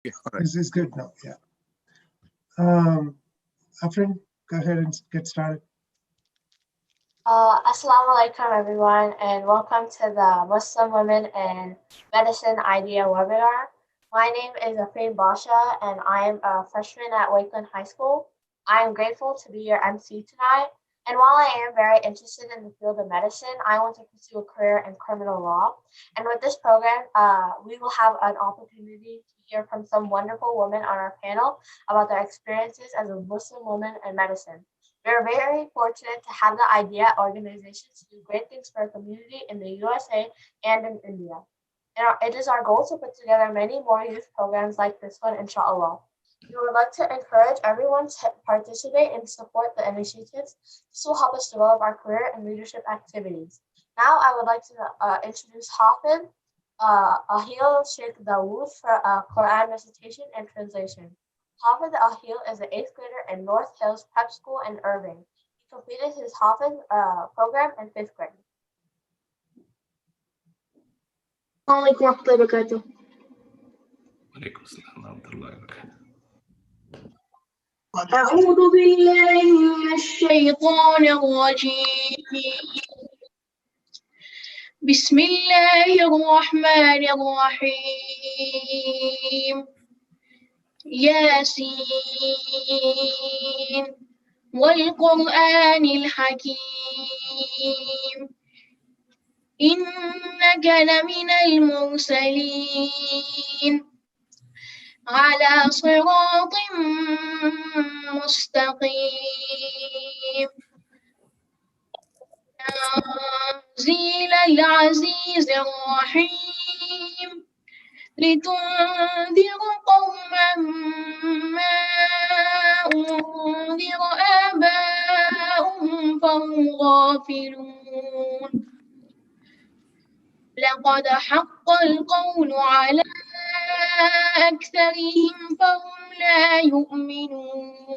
Yeah, all right. This is good now. Yeah. Afrin, go ahead and get started. Assalamu alaikum everyone and welcome to the Muslim Women in Medicine Idea webinar. My name is Afreen Basha and I am a freshman at Wakeland High School. I am grateful to be your MC tonight. And while I am very interested in the field of medicine, I want to pursue a career in criminal law. And with this program, we will have an opportunity to hear from some wonderful women on our panel about their experiences as a Muslim woman in medicine. We are very fortunate to have the IDEA organization to do great things for our community in the USA and in India. And it is our goal to put together many more youth programs like this one, inshallah. We would like to encourage everyone to participate and support the initiatives. This will help us develop our career and leadership activities. Now, I would like to introduce Hafid Ahil Sheikh Dawood for Quran recitation and translation. Hafid Ahil is an 8th grader in North Hills Prep School in Irving. He completed his Hafid program in 5th grade. Assalamualaikum warahmatullahi wabarakatuh. وعليكم السلام ورحمة الله وبركاته. أعوذ بالله من الشيطان الرجيم. بسم الله الرحمن الرحيم. ياسين والقرآن الحكيم إنك لمن المرسلين على صراط مستقيم تنزيل العزيز الرحيم لتنذر قوما ما أنذر آباؤهم فهم غافلون لقد حق القول على أكثرهم فهم لا يؤمنون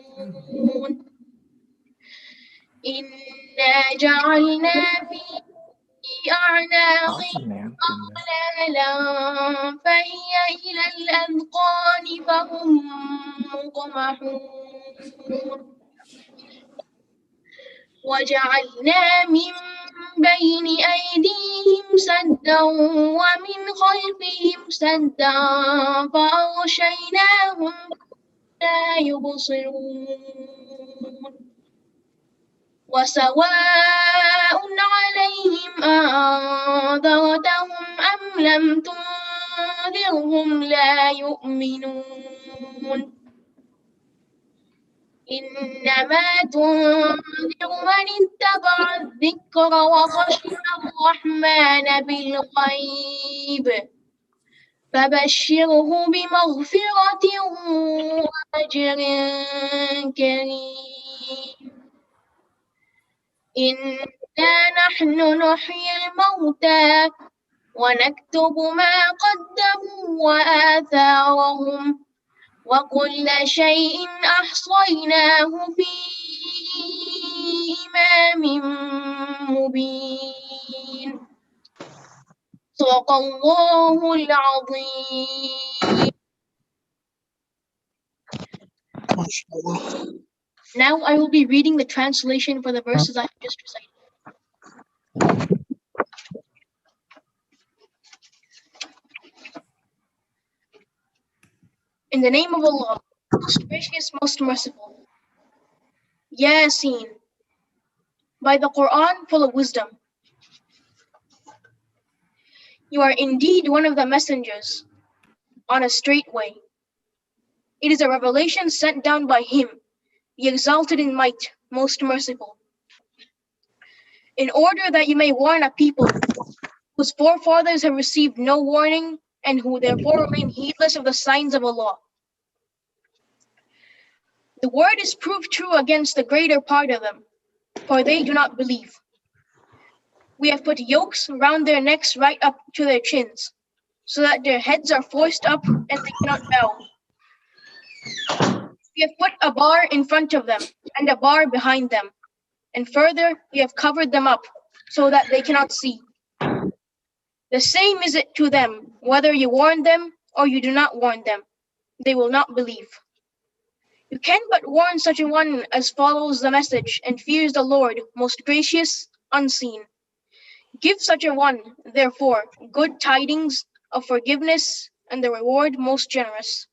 إنا جعلنا في أعناقهم أغلالا فهي إلى الأذقان فهم مقمحون وجعلنا من بين أيديهم سدا ومن خلفهم سدا فأغشيناهم لا يبصرون وسواء عليهم أنذرتهم أم لم تنذرهم لا يؤمنون إنما تنذر من اتبع الذكر وخشي الرحمن بالغيب فبشره بمغفرة وأجر كريم إنا نحن نحيي الموتى ونكتب ما قدموا وآثارهم وكل شيء أحصيناه في إمام مبين صدق الله العظيم. Now I will be reading the translation for the verses I have just recited. In the name of Allah, most gracious, most merciful. Yasin, by the Quran full of wisdom. You are indeed one of the messengers on a straight way. It is a revelation sent down by Him, the exalted in might, most merciful, in order that you may warn a people whose forefathers have received no warning and who therefore remain heedless of the signs of Allah. The word is proved true against the greater part of them, for they do not believe. We have put yokes around their necks right up to their chins, so that their heads are forced up and they cannot bow. We have put a bar in front of them and a bar behind them, and further we have covered them up so that they cannot see. The same is it to them, whether you warn them or you do not warn them. they will not believe. You can but warn such a one as follows the message and fears the Lord, most gracious, unseen. Give such a one, therefore, good tidings of forgiveness and the reward most generous.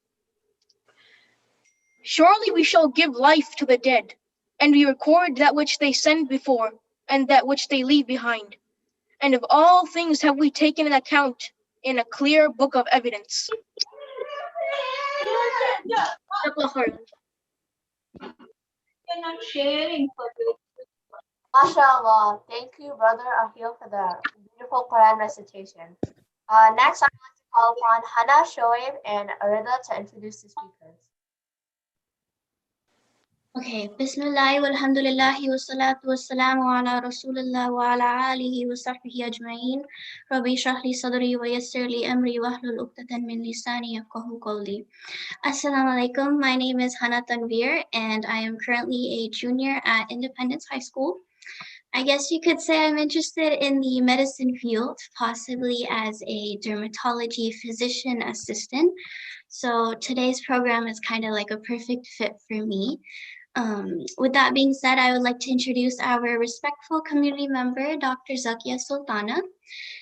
Surely we shall give life to the dead, and we record that which they sent before and that which they leave behind. And of all things have we taken an account in a clear book of evidence. You're not sharing for you. MashaAllah. Thank you, Brother Ahil, for the beautiful Quran recitation. Next, I'd like to call upon Hana, Shoaib, and Arida to introduce the speakers. Okay, Bismillah, walhamdulillahi, wassalatu wassalamu ala rasulillah wa ala alihi wa sahbihi ajma'in. Rabbi shrah li sadri wa yassir li amri wa hlul uqdatan min lisani yafqahu qawli. Assalamu alaikum. My name is Hana Tanvir, and I am currently a junior at Independence High School. I guess you could say I'm interested in the medicine field, possibly as a dermatology physician assistant. So today's program is kind of like a perfect fit for me. With that being said, I would like to introduce our respectful community member, Dr. Zakia Sultana.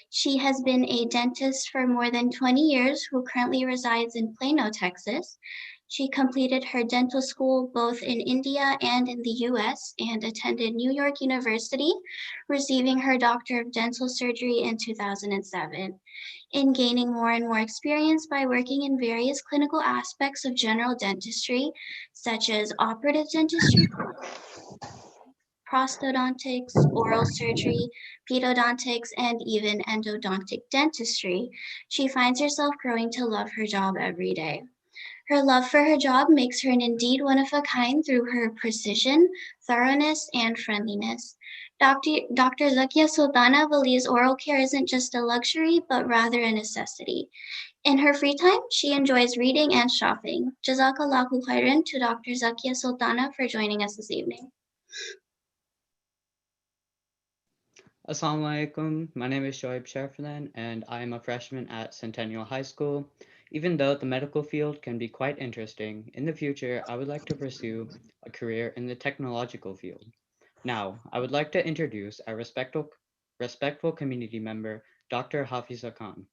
She has been a dentist for more than 20 years who currently resides in Plano, Texas. She completed her dental school both in India and in the US and attended New York University, receiving her Doctor of Dental Surgery in 2007. In gaining more and more experience by working in various clinical aspects of general dentistry, such as operative dentistry, prosthodontics, oral surgery, pedodontics, and even endodontic dentistry, she finds herself growing to love her job every day. Her love for her job makes her indeed one of a kind through her precision, thoroughness, and friendliness. Dr. Zakia Sultana believes oral care isn't just a luxury, but rather a necessity. In her free time, she enjoys reading and shopping. Jazakallahu khairan to Dr. Zakia Sultana for joining us this evening. Assalamu alaikum. My name is Shoaib Sharflan, and I am a freshman at Centennial High School. Even though the medical field can be quite interesting, in the future, I would like to pursue a career in the technological field. Now, I would like to introduce our respectful community member, Dr. Hafiza Khan.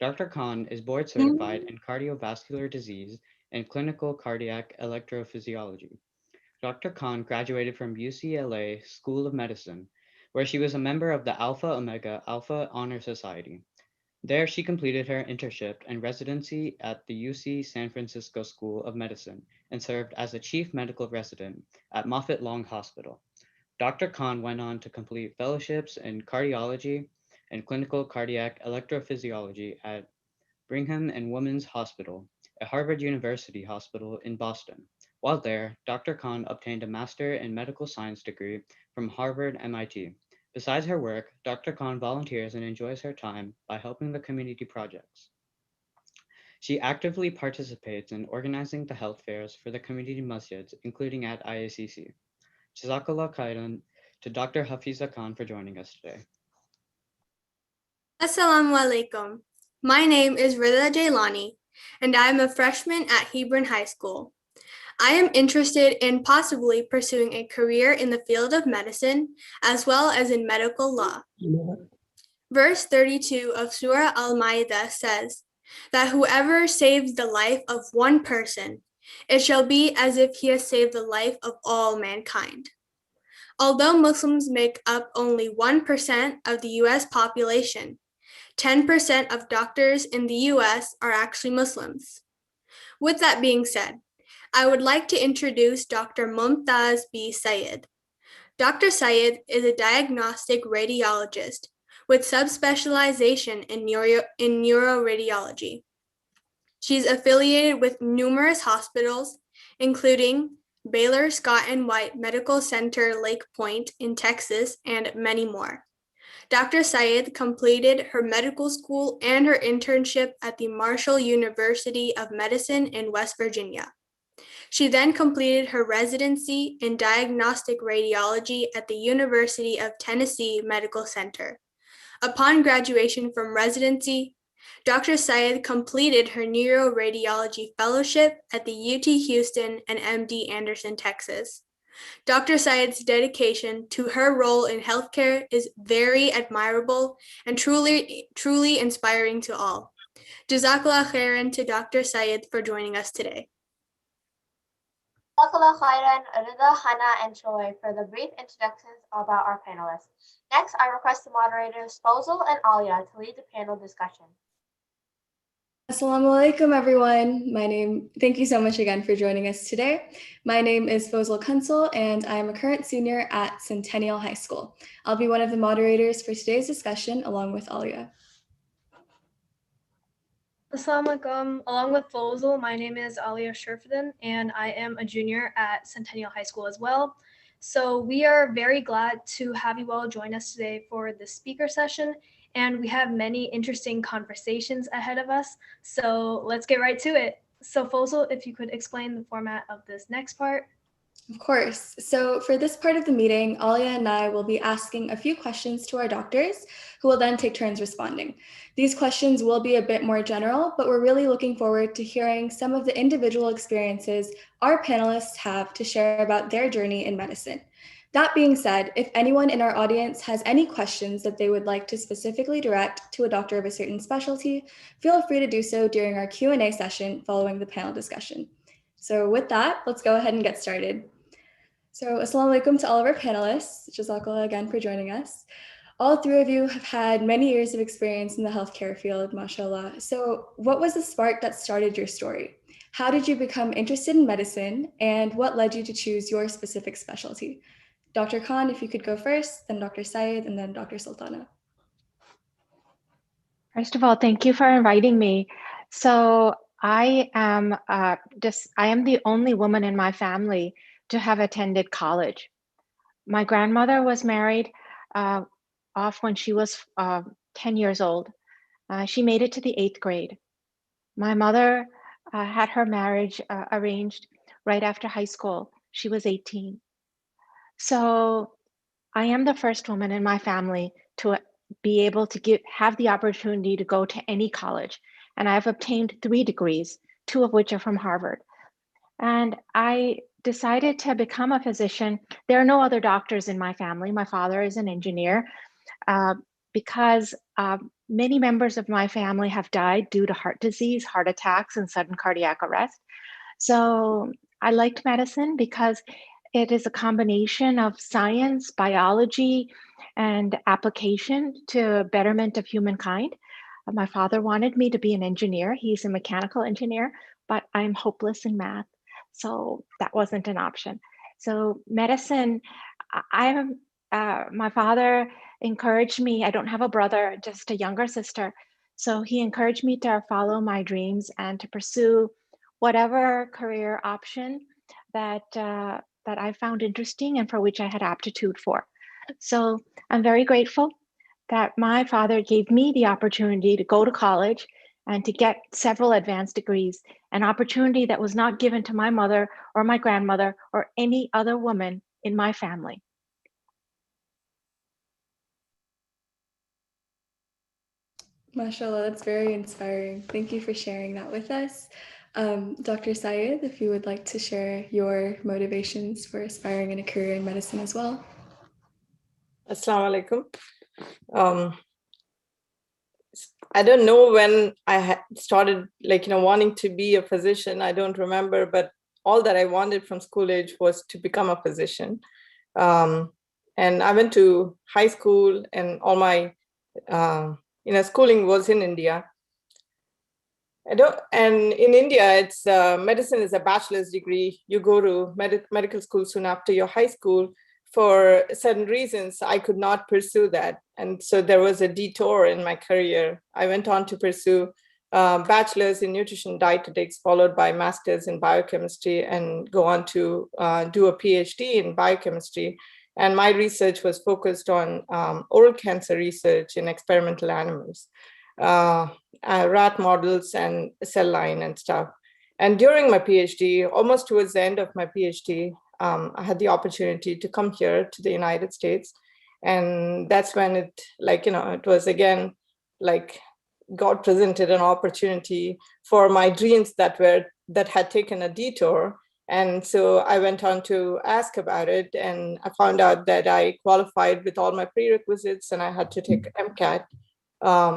Dr. Khan is board certified in cardiovascular disease and clinical cardiac electrophysiology. Dr. Khan graduated from UCLA School of Medicine, where she was a member of the Alpha Omega Alpha Honor Society. There, she completed her internship and residency at the UC San Francisco School of Medicine and served as a chief medical resident at Moffitt Long Hospital. Dr. Khan went on to complete fellowships in cardiology and clinical cardiac electrophysiology at Brigham and Women's Hospital, a Harvard University hospital in Boston. While there, Dr. Khan obtained a Master in Medical Science degree from Harvard MIT. Besides her work, Dr. Khan volunteers and enjoys her time by helping the community projects. She actively participates in organizing the health fairs for the community masjids, including at IACC. Jazakallah khairan to Dr. Hafiza Khan for joining us today. Assalamu alaikum. My name is Rida Jailani, and I am a freshman at Hebron High School. I am interested in possibly pursuing a career in the field of medicine, as well as in medical law. Verse 32 of Surah Al-Ma'idah says that whoever saves the life of one person, it shall be as if he has saved the life of all mankind. Although Muslims make up only 1% of the US population, 10% of doctors in the US are actually Muslims. With that being said, I would like to introduce Dr. Mumtaz B. Sayed. Dr. Sayed is a diagnostic radiologist with subspecialization in neuroradiology. She's affiliated with numerous hospitals, including Baylor Scott & White Medical Center Lake Point in Texas, and many more. Dr. Sayed completed her medical school and her internship at the Marshall University of Medicine in West Virginia. She then completed her residency in diagnostic radiology at the University of Tennessee Medical Center. Upon graduation from residency, Dr. Syed completed her neuroradiology fellowship at the UT Houston and MD Anderson, Texas. Dr. Syed's dedication to her role in healthcare is very admirable and truly inspiring to all. Jazakallah khairan to Dr. Syed for joining us today. Jazakallah khairan, Rida, Hannah, and Choi for the brief introductions about our panelists. Next, I request the moderators Fozl and Alia to lead the panel discussion. Assalamu alaikum, everyone. Thank you so much again for joining us today. My name is Fozl Kansal, and I am a current senior at Centennial High School. I'll be one of the moderators for today's discussion, along with Alia. Assalamu alaikum. Along with Fozl, my name is Alia Sharfuddin, and I am a junior at Centennial High School as well. So we are very glad to have you all join us today for this speaker session, and we have many interesting conversations ahead of us. So let's get right to it. So Fozl, if you could explain the format of this next part. Of course. So for this part of the meeting, Alia and I will be asking a few questions to our doctors, who will then take turns responding. These questions will be a bit more general, but we're really looking forward to hearing some of the individual experiences our panelists have to share about their journey in medicine. That being said, if anyone in our audience has any questions that they would like to specifically direct to a doctor of a certain specialty, feel free to do so during our Q&A session following the panel discussion. So with that, let's go ahead and get started. So assalamu alaikum to all of our panelists. Jazakallah again for joining us. All three of you have had many years of experience in the healthcare field, mashallah. So what was the spark that started your story? How did you become interested in medicine, and what led you to choose your specific specialty? Dr. Khan, if you could go first, then Dr. Syed, and then Dr. Sultana. First of all, thank you for inviting me. So I am the only woman in my family to have attended college. My grandmother was married off when she was 10 years old. She made it to the 8th grade. My mother had her marriage arranged right after high school. She was 18. So I am the first woman in my family to be able to have the opportunity to go to any college. And I've obtained 3 degrees, 2 of which are from Harvard. And I decided to become a physician. There are no other doctors in my family. My father is an engineer because many members of my family have died due to heart disease, heart attacks, and sudden cardiac arrest. So I liked medicine because it is a combination of science, biology, and application to betterment of humankind. My father wanted me to be an engineer. He's a mechanical engineer, but I'm hopeless in math. So that wasn't an option. So medicine, my father encouraged me. I don't have a brother, just a younger sister. So he encouraged me to follow my dreams and to pursue whatever career option that I found interesting and for which I had aptitude for. So I'm very grateful that my father gave me the opportunity to go to college and to get several advanced degrees, an opportunity that was not given to my mother or my grandmother or any other woman in my family. MashaAllah, that's very inspiring. Thank you for sharing that with us. Dr. Syed, if you would like to share your motivations for aspiring in a career in medicine as well. Assalamu alaikum. I don't know when I had started, wanting to be a physician. I don't remember, but all that I wanted from school age was to become a physician. And I went to high school, and all my, schooling was in India. And in India, it's medicine is a bachelor's degree. You go to medical school soon after your high school. For certain reasons, I could not pursue that. And so there was a detour in my career. I went on to pursue bachelor's in nutrition dietetics, followed by master's in biochemistry, and go on to do a PhD in biochemistry. And my research was focused on oral cancer research in experimental animals, rat models and cell line and stuff. And during my PhD, almost towards the end of my PhD, I had the opportunity to come here to the United States. And that's when it was again, God presented an opportunity for my dreams that had taken a detour. And so I went on to ask about it, and I found out that I qualified with all my prerequisites, and I had to take MCAT,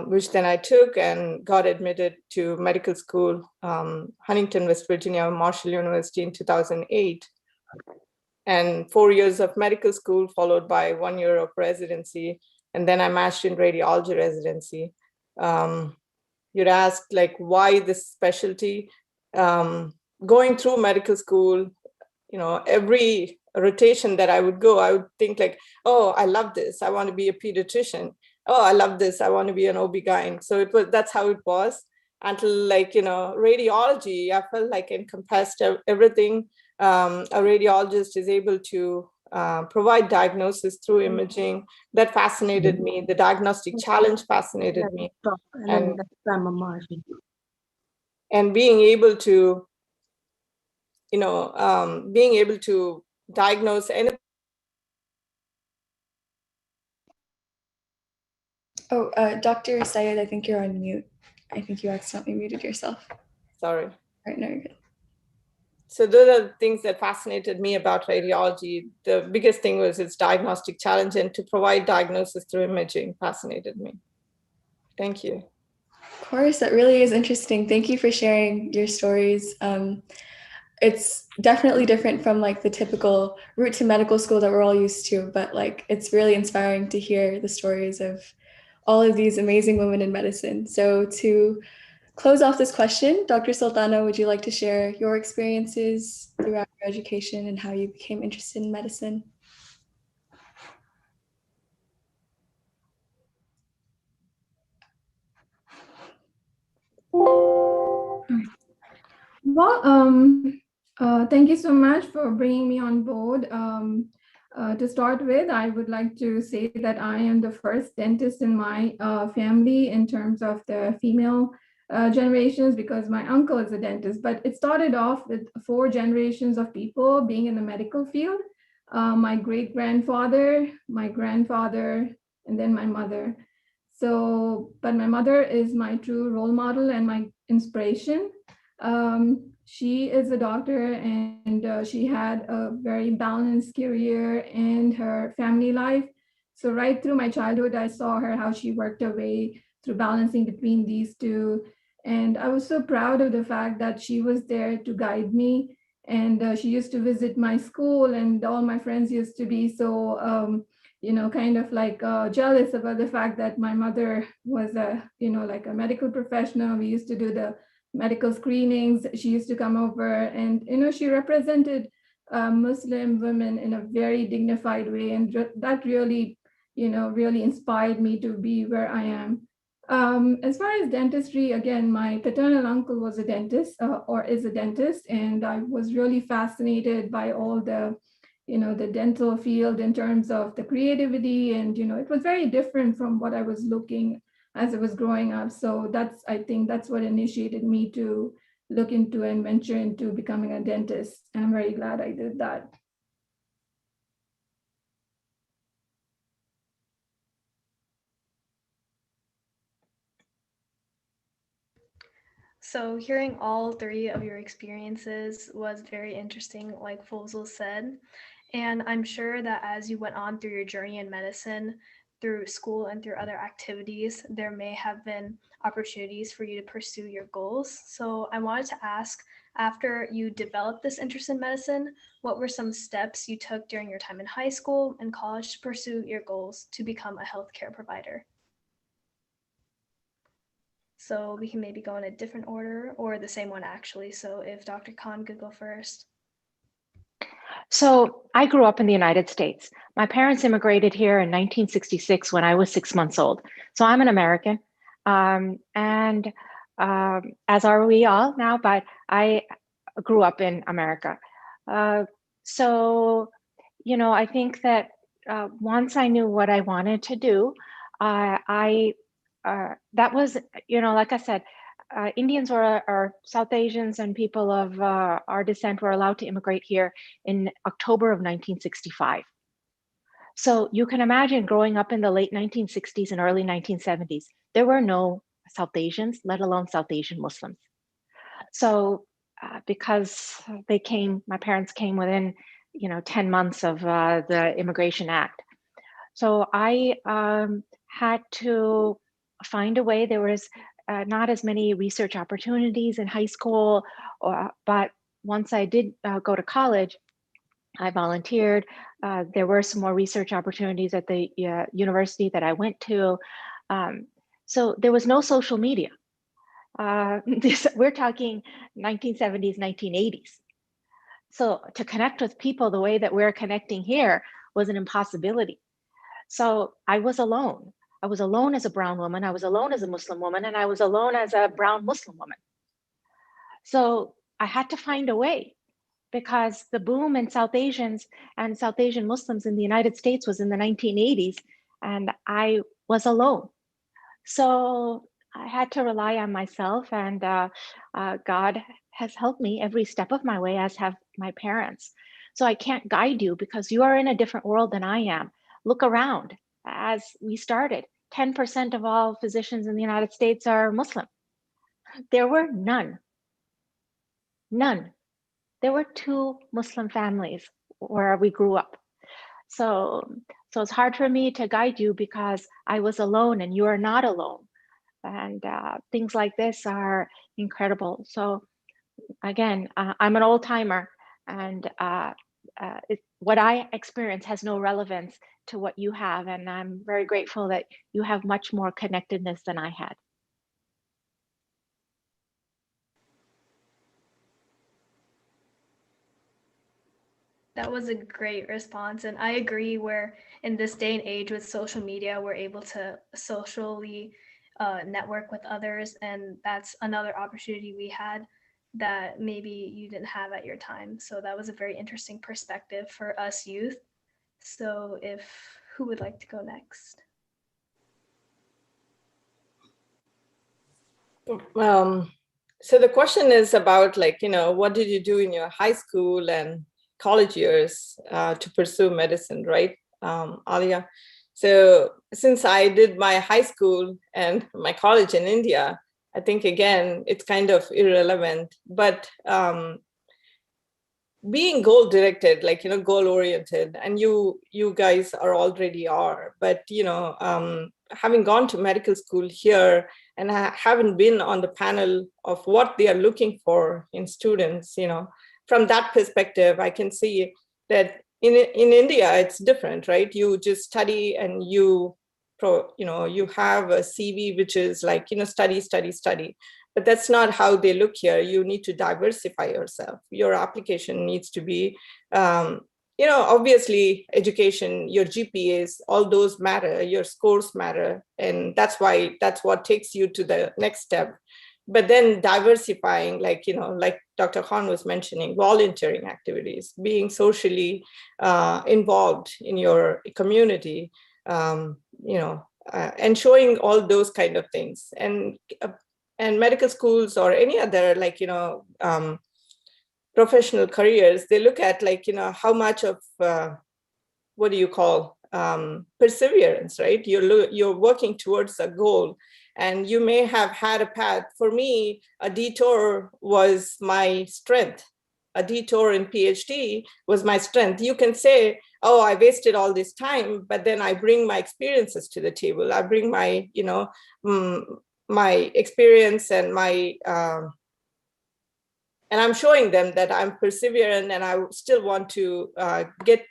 which then I took and got admitted to medical school, Huntington, West Virginia, Marshall University in 2008. And 4 years of medical school followed by 1 year of residency. And then I matched in radiology residency. You'd asked like, why this specialty? Going through medical school, every rotation that I would go, I would think like, oh, I love this. I want to be a pediatrician. Oh, I love this. I want to be an OB-GYN. So that's how it was until radiology, I felt like encompassed everything. A radiologist is able to provide diagnosis through imaging. That fascinated me. The diagnostic challenge fascinated me. And being able to, diagnose anything. Oh, Dr. Syed, I think you're on mute. I think you accidentally muted yourself. Sorry. All right, no, you're good. So those are the things that fascinated me about radiology. The biggest thing was its diagnostic challenge, and to provide diagnosis through imaging fascinated me. Thank you. Of course, that really is interesting. Thank you for sharing your stories. It's definitely different from like the typical route to medical school that we're all used to, but like it's really inspiring to hear the stories of all of these amazing women in medicine. So to close off this question, Dr. Sultana, would you like to share your experiences throughout your education and how you became interested in medicine? Well, thank you so much for bringing me on board. To start with, I would like to say that I am the first dentist in my family in terms of the female generations, because my uncle is a dentist, but it started off with 4 generations of people being in the medical field. My great-grandfather, my grandfather, and then my mother. So, but my mother is my true role model and my inspiration. She is a doctor, and she had a very balanced career and her family life. So right through my childhood, I saw her, how she worked her way through balancing between these two. And I was so proud of the fact that she was there to guide me. And she used to visit my school, and all my friends used to be so, kind of like jealous about the fact that my mother was like a medical professional. We used to do the medical screenings. She used to come over, and she represented Muslim women in a very dignified way, and that really really inspired me to be where I am. As far as dentistry, again, my paternal uncle was a dentist or is a dentist, and I was really fascinated by all the the dental field in terms of the creativity, and it was very different from what I was looking as I was growing up. So I think that's what initiated me to look into and venture into becoming a dentist. And I'm very glad I did that. So hearing all 3 of your experiences was very interesting, like Fozl said. And I'm sure that as you went on through your journey in medicine, through school and through other activities, there may have been opportunities for you to pursue your goals. So I wanted to ask, after you developed this interest in medicine, what were some steps you took during your time in high school and college to pursue your goals to become a healthcare provider? So we can maybe go in a different order or the same one actually. So if Dr. Khan could go first. So I grew up in the United States. My parents immigrated here in 1966 when I was 6 months old. So I'm an American, and as are we all now, but I grew up in America. So, I think that once I knew what I wanted to do, that was, like I said, Indians or South Asians and people of our descent were allowed to immigrate here in October of 1965. So you can imagine growing up in the late 1960s and early 1970s, there were no South Asians, let alone South Asian Muslims. So because my parents came within, 10 months of the Immigration Act. So I had to find a way. There was not as many research opportunities in high school, but once I did go to college, I volunteered. There were some more research opportunities at the university that I went to. So there was no social media. We're talking 1970s, 1980s. So to connect with people the way that we're connecting here was an impossibility. So I was alone. I was alone as a brown woman. I was alone as a Muslim woman, and I was alone as a brown Muslim woman. So I had to find a way, because the boom in South Asians and South Asian Muslims in the United States was in the 1980s, and I was alone. So I had to rely on myself, and God has helped me every step of my way, as have my parents. So I can't guide you because you are in a different world than I am. Look around. As we started, 10% of all physicians in the United States are Muslim. There were none. There were 2 Muslim families where we grew up. So it's hard for me to guide you because I was alone and you are not alone. And things like this are incredible. So again, I'm an old timer, and what I experience has no relevance to what you have. And I'm very grateful that you have much more connectedness than I had. That was a great response. And I agree, where in this day and age with social media, we're able to socially network with others. And that's another opportunity we had that maybe you didn't have at your time. So that was a very interesting perspective for us youth. So who would like to go next? So the question is about, what did you do in your high school and college years to pursue medicine, right, Alia? So since I did my high school and my college in India, I think, again, it's kind of irrelevant, but being goal-directed, goal-oriented, and you guys already are, but, having gone to medical school here, and I haven't been on the panel of what they are looking for in students, from that perspective, I can see that in India, it's different, right? You just study and you have a CV, which is study. But that's not how they look here. You need to diversify yourself. Your application needs to be, obviously education, your GPAs, all those matter, your scores matter. And that's what takes you to the next step. But then diversifying, like Dr. Khan was mentioning, volunteering activities, being socially involved in your community, and showing all those kind of things. And medical schools or any other, professional careers, they look at, how much of, perseverance, right? You're working towards a goal. And you may have had a path. For me, a detour was my strength. A detour in PhD was my strength. You can say, oh, I wasted all this time, but then I bring my experiences to the table. I bring my, my experience and and I'm showing them that I'm perseverant and I still want to get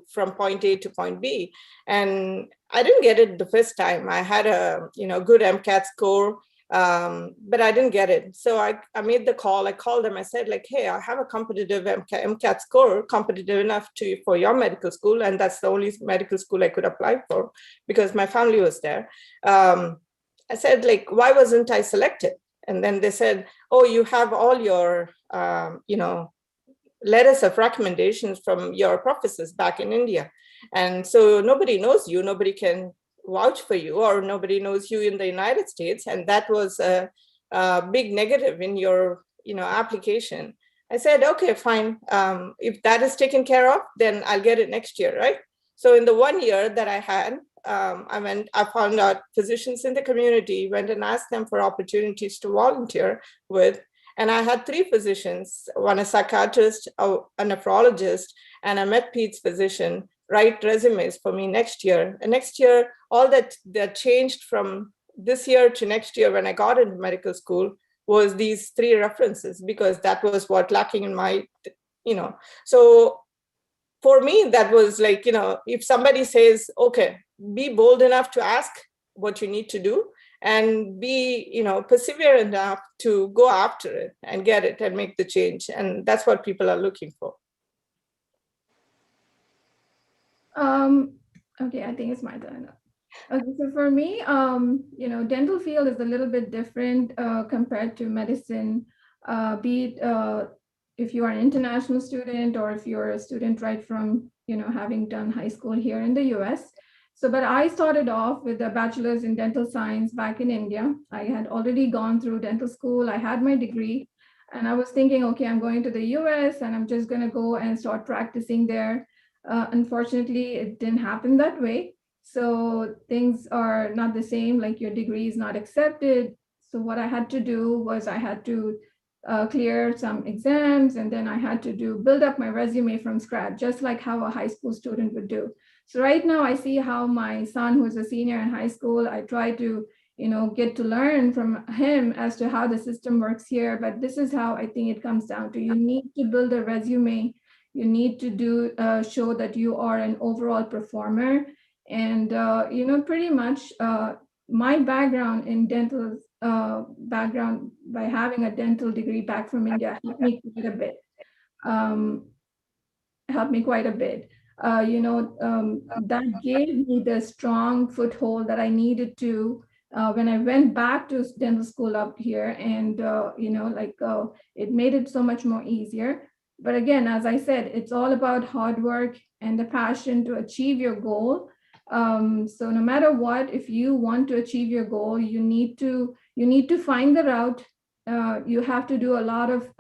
from point A to point B. And I didn't get it the first time. I had a good MCAT score, but I didn't get it. So I made the call. I called them. I said, hey, I have a competitive MCAT score, competitive enough for your medical school. And that's the only medical school I could apply for because my family was there. I said, why wasn't I selected? And then they said, oh, you have all your, letters of recommendations from your professors back in India. And so nobody knows you, nobody can vouch for you, or nobody knows you in the United States. And that was a big negative in your, application. I said, okay, fine. If that is taken care of, then I'll get it next year, right? So in the 1 year that I had, I found out physicians in the community, went and asked them for opportunities to volunteer with. And I had 3 physicians, one a psychiatrist, a nephrologist, and a med peds physician write resumes for me next year. And next year, all that changed from this year to next year when I got into medical school was these 3 references, because that was what lacking in my, so for me, that was like, if somebody says, okay, be bold enough to ask what you need to do and be, perseverant enough to go after it and get it and make the change. And that's what people are looking for. Okay, I think it's my turn. Okay, so for me, dental field is a little bit different compared to medicine, be it if you are an international student or if you're a student right from, having done high school here in the US. So, but I started off with a bachelor's in dental science back in India. I had already gone through dental school. I had my degree and I was thinking, okay, I'm going to the US and I'm just going to go and start practicing there. Unfortunately, it didn't happen that way. So things are not the same, like your degree is not accepted. So what I had to do was I had to clear some exams, and then I had to build up my resume from scratch, just like how a high school student would do. So right now I see how my son, who's a senior in high school, I try to, get to learn from him as to how the system works here. But this is how I think it comes down to. You need to build a resume. You need to show that you are an overall performer. And, pretty much my background in dental background by having a dental degree back from India helped me quite a bit. That gave me the strong foothold that I needed to when I went back to dental school up here, and it made it so much more easier. But again, as I said, it's all about hard work and the passion to achieve your goal. So no matter what, if you want to achieve your goal, you need to find the route. You have to do a lot of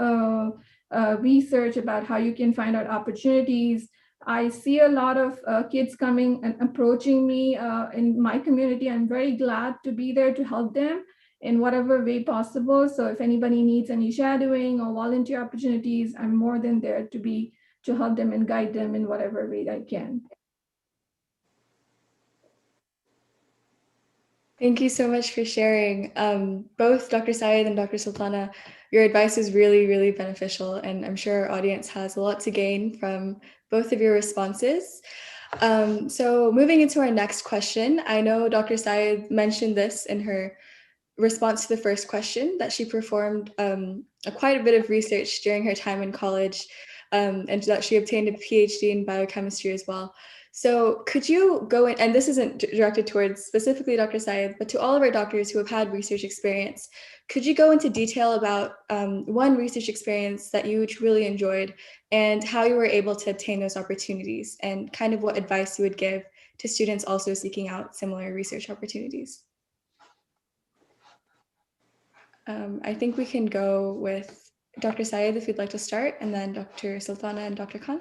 research about how you can find out opportunities. I see a lot of kids coming and approaching me in my community. I'm very glad to be there to help them in whatever way possible. So if anybody needs any shadowing or volunteer opportunities, I'm more than there to help them and guide them in whatever way I can. Thank you so much for sharing. Both Dr. Syed and Dr. Sultana, your advice is really, really beneficial, and I'm sure our audience has a lot to gain from both of your responses. So moving into our next question, I know Dr. Syed mentioned this in her response to the first question, that she performed quite a bit of research during her time in college, and that she obtained a PhD in biochemistry as well. So could you go in, and this isn't directed towards specifically Dr. Syed, but to all of our doctors who have had research experience, could you go into detail about one research experience that you really enjoyed and how you were able to obtain those opportunities, and kind of what advice you would give to students also seeking out similar research opportunities? I think we can go with Dr. Syed if you'd like to start, and then Dr. Sultana and Dr. Khan.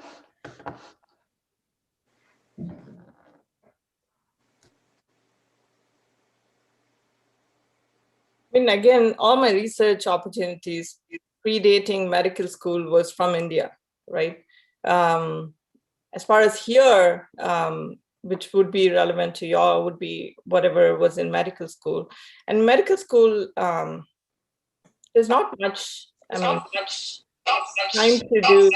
Again, all my research opportunities predating medical school was from India, right? As far as here, which would be relevant to y'all, would be whatever was in medical school. And medical school, there's not much, time to do.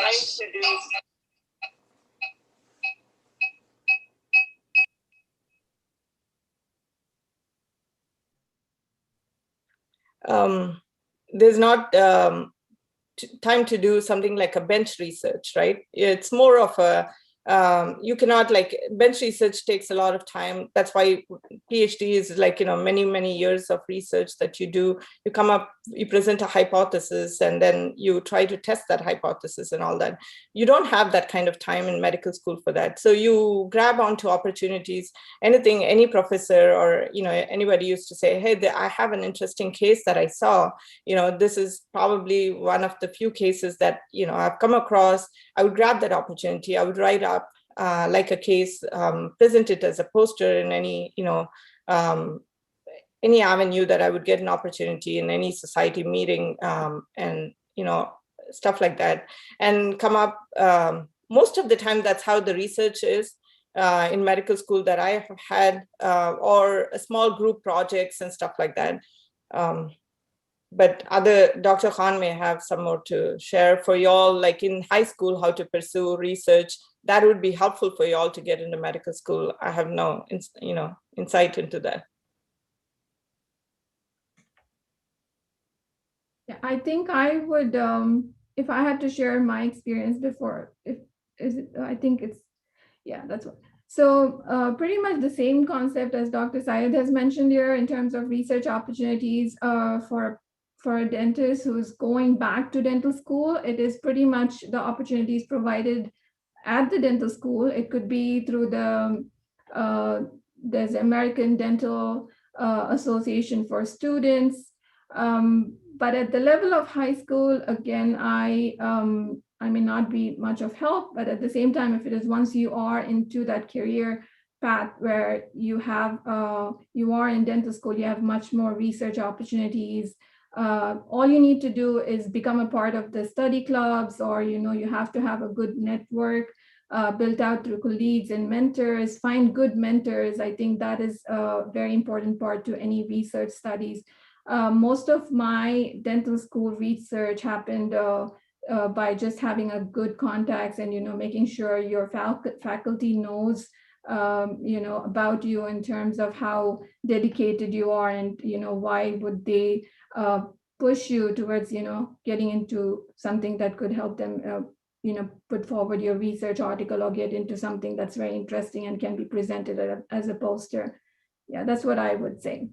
There's not time to do something like a bench research, right? It's more of a, you cannot, like, bench research takes a lot of time. That's why PhD is like, many, many years of research that you do. You come up, you present a hypothesis, and then you try to test that hypothesis and all that. You don't have that kind of time in medical school for that. So you grab onto opportunities. Anything, any professor or, anybody used to say, hey, I have an interesting case that I saw. This is probably one of the few cases that, I've come across. I would grab that opportunity. I would write up like a case, present it as a poster in any, any avenue that I would get an opportunity in any society meeting, and, stuff like that, and come up. Most of the time, that's how the research is in medical school that I have had, or a small group projects and stuff like that. But Dr. Khan may have some more to share for y'all, like in high school, how to pursue research. That would be helpful for y'all to get into medical school. I have no, insight into that. Yeah, I think I would, if I had to share my experience before, I think it's, yeah, that's what. So pretty much the same concept as Dr. Syed has mentioned here in terms of research opportunities for a dentist who's going back to dental school. It is pretty much the opportunities provided at the dental school. It could be through there's American Dental Association for students. But at the level of high school, again, I may not be much of help, but at the same time, if it is once you are into that career path where you are in dental school, you have much more research opportunities. All you need to do is become a part of the study clubs, or you have to have a good network built out through colleagues and mentors. Find good mentors. I think that is a very important part to any research studies. Most of my dental school research happened by just having a good contacts and making sure your faculty knows about you in terms of how dedicated you are, and why would they push you towards getting into something that could help them put forward your research article or get into something that's very interesting and can be presented as a poster. Yeah, that's what I would say.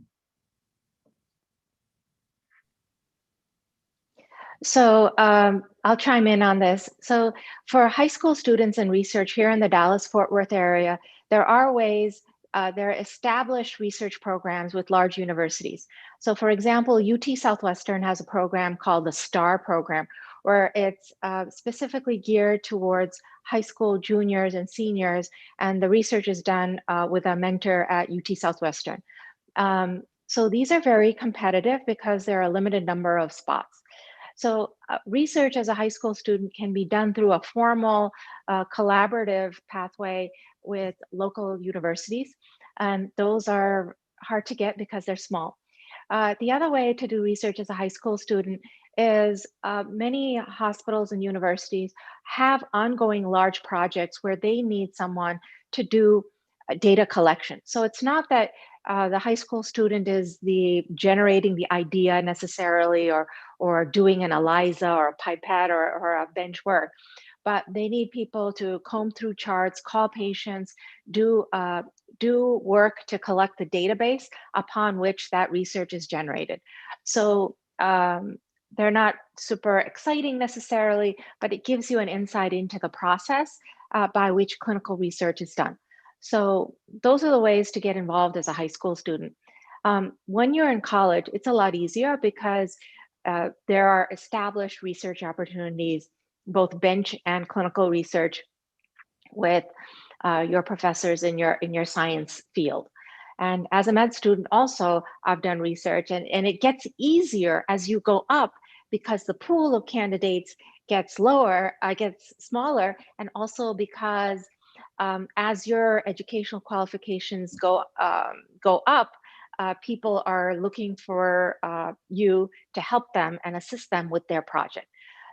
So I'll chime in on this. So for high school students in research here in the Dallas-Fort Worth area, there are ways, there are established research programs with large universities. So for example, UT Southwestern has a program called the STAR program, where it's specifically geared towards high school juniors and seniors, and the research is done with a mentor at UT Southwestern. So these are very competitive because there are a limited number of spots. So research as a high school student can be done through a formal collaborative pathway with local universities. And those are hard to get because they're small. The other way to do research as a high school student is many hospitals and universities have ongoing large projects where they need someone to do data collection. So it's not that the high school student is generating the idea necessarily, or doing an ELISA or a pipette or a bench work, but they need people to comb through charts, call patients, do work to collect the database upon which that research is generated. So they're not super exciting necessarily, but it gives you an insight into the process by which clinical research is done. So those are the ways to get involved as a high school student. When you're in college, it's a lot easier because there are established research opportunities, both bench and clinical research, with your professors in your science field. And as a med student also, I've done research, and it gets easier as you go up because the pool of candidates gets smaller, and also because as your educational qualifications go up, people are looking for you to help them and assist them with their project.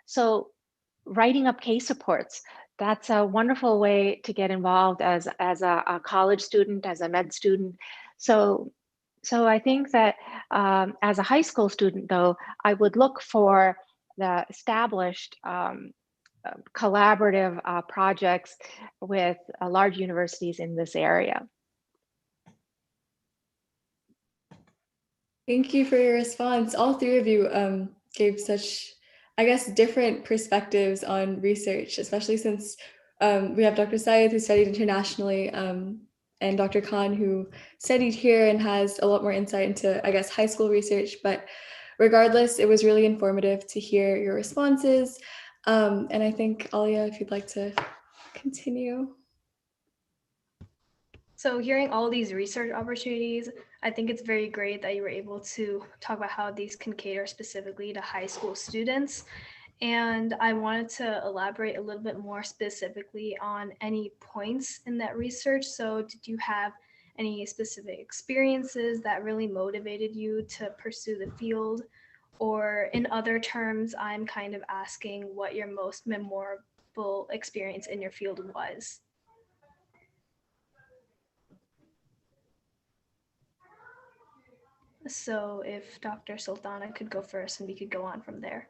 So writing up case reports, that's a wonderful way to get involved as a college student, as a med student. So I think that as a high school student, though, I would look for the established collaborative projects with large universities in this area. Thank you for your response. All three of you gave such, I guess, different perspectives on research, especially since we have Dr. Syed, who studied internationally, and Dr. Khan, who studied here and has a lot more insight into, I guess, high school research. But regardless, it was really informative to hear your responses. And I think, Alia, if you'd like to continue. So hearing all these research opportunities, I think it's very great that you were able to talk about how these can cater specifically to high school students. And I wanted to elaborate a little bit more specifically on any points in that research. So did you have any specific experiences that really motivated you to pursue the field? Or in other terms, I'm kind of asking what your most memorable experience in your field was. So if Dr. Sultana could go first and we could go on from there.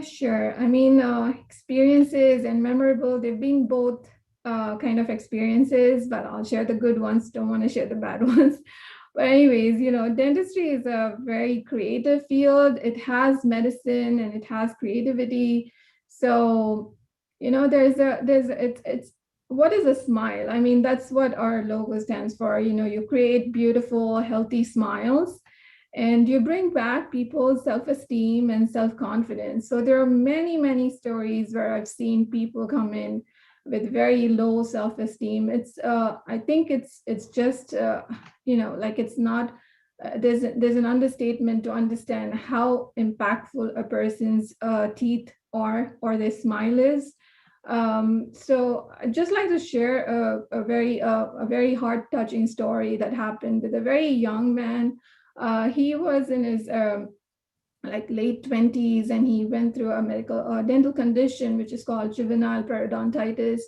Sure. I mean, experiences and memorable, they've been both kind of experiences, but I'll share the good ones, don't want to share the bad ones. But anyways, you know, dentistry is a very creative field. It has medicine and it has creativity. So, you know, it's what is a smile? I mean, that's what our logo stands for. You know, you create beautiful, healthy smiles and you bring back people's self-esteem and self-confidence. So there are many, many stories where I've seen people come in with very low self-esteem. I think it's just, you know, like it's not, there's an understatement to understand how impactful a person's teeth are or their smile is. So I'd just like to share a very heart-touching story that happened with a very young man. He was in his like late 20s, and he went through a dental condition which is called juvenile periodontitis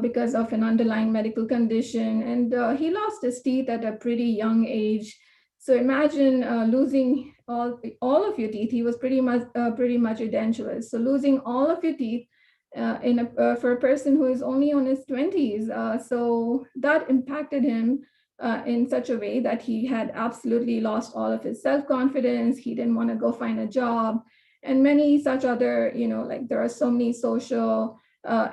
because of an underlying medical condition, and he lost his teeth at a pretty young age. So imagine losing all of your teeth. He was pretty much edentulous. So losing all of your teeth for a person who is only on his 20s. So that impacted him in such a way that he had absolutely lost all of his self-confidence. He didn't want to go find a job, and many such other, you know, like there are so many social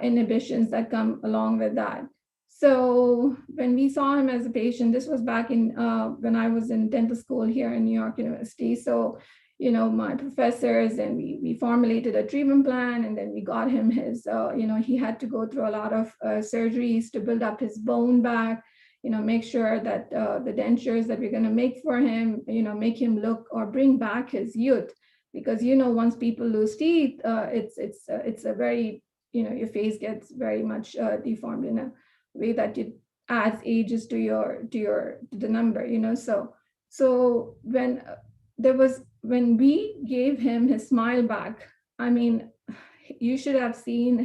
inhibitions that come along with that. So when we saw him as a patient, this was back in when I was in dental school here in New York University. So, you know, my professors and we formulated a treatment plan, and then we got him his, you know, he had to go through a lot of surgeries to build up his bone back, you know, make sure that the dentures that we're going to make for him, you know, make him look or bring back his youth. Because, you know, once people lose teeth, it's a very, you know, your face gets very much deformed in a way that it adds ages to the number, you know. So when we gave him his smile back, I mean, you should have seen